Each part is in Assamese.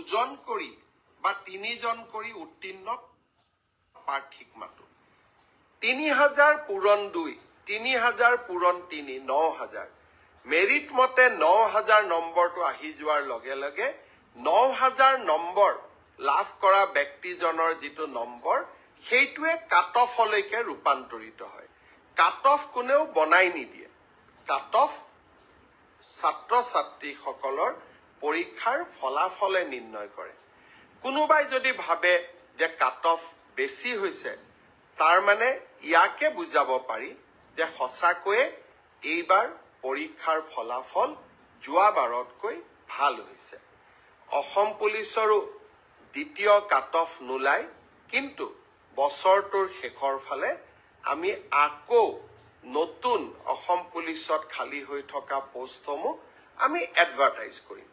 2জন কৰি বা 3জন কৰি উত্তীৰ্ণ প্ৰাৰ্থীক মাতো 3000 পূৰণ 2 3000 পূৰণ 3 9000 মেৰিট মতে 9000 নম্বৰটো আহি যোৱাৰ লগে লগে 9000 নম্বৰ লাভ কৰা ব্যক্তিজনৰ যিটো নম্বৰ সেইটোৱে কাট অফলৈকে ৰূপান্তৰিত হয় কাট অফ কোনেও বনাই নিদিয়ে কাট অফ ছাত্ৰ ছাত্ৰীসকলৰ পৰীক্ষাৰ ফলাফলে নিৰ্ণয় কৰে কোনোবাই যদি ভাবে যে কাট অফ বেছি হৈছে তাৰ মানে ইয়াকে বুজাব পাৰি যে সঁচাকৈয়ে এইবাৰ পৰীক্ষাৰ ফলাফল যোৱাবাৰতকৈ ভাল হৈছে অসম পুলিচৰো দ্বিতীয় কাট অফ নোলায় কিন্তু বছৰটোৰ শেষৰ ফালে আমি আকৌ নতুন অসম পুলিচত খালী হৈ থকা পোষ্টসমূহ আমি এডভাৰটাইজ কৰিম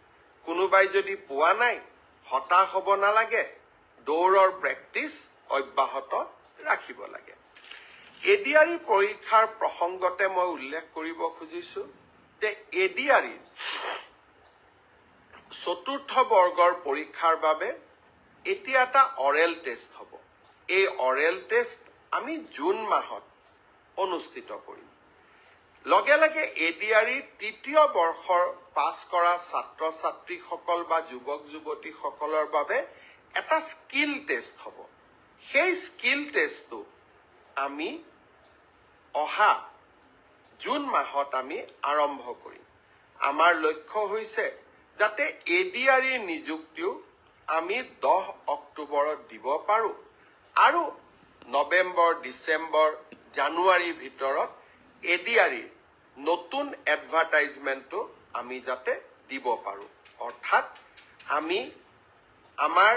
কোনোবাই যদি পোৱা নাই হতাশ হ'ব নালাগে দৌৰৰ প্ৰেক্টিচ অব্যাহত ৰাখিব লাগে এডিআৰই পৰীক্ষাৰ প্ৰসংগতে মই উল্লেখ কৰিব খুজিছো যে এডিআৰই চতুৰ্থ বৰ্গৰ পৰীক্ষাৰ বাবে এতিয়া এটা অৰেল টেষ্ট হ'ব এই অৰেল টেষ্ট আমি জুন মাহত অনুষ্ঠিত কৰিম লগে লগে এডিআৰই তৃতীয় বৰ্ষৰ পাছ কৰা ছাত্ৰ ছাত্ৰীসকল বা যুৱক যুৱতীসকলৰ বাবে এটা স্কিল টেষ্ট হ'ব সেই স্কিল টেষ্টটো আমি অহা জুন মাহত আমি আৰম্ভ কৰিম আমাৰ লক্ষ্য হৈছে যাতে এডিআৰইৰ নিযুক্তিও আমি 10 অক্টোবৰত দিব পাৰো আৰু নৱেম্বৰ ডিসেম্বৰ জানুৱাৰীৰ ভিতৰত এডিআৰইৰ নতুন এডভাৰটাইজমেন্টটো আমি যাতে দিব পাৰো অৰ্থাৎ আমি আমাৰ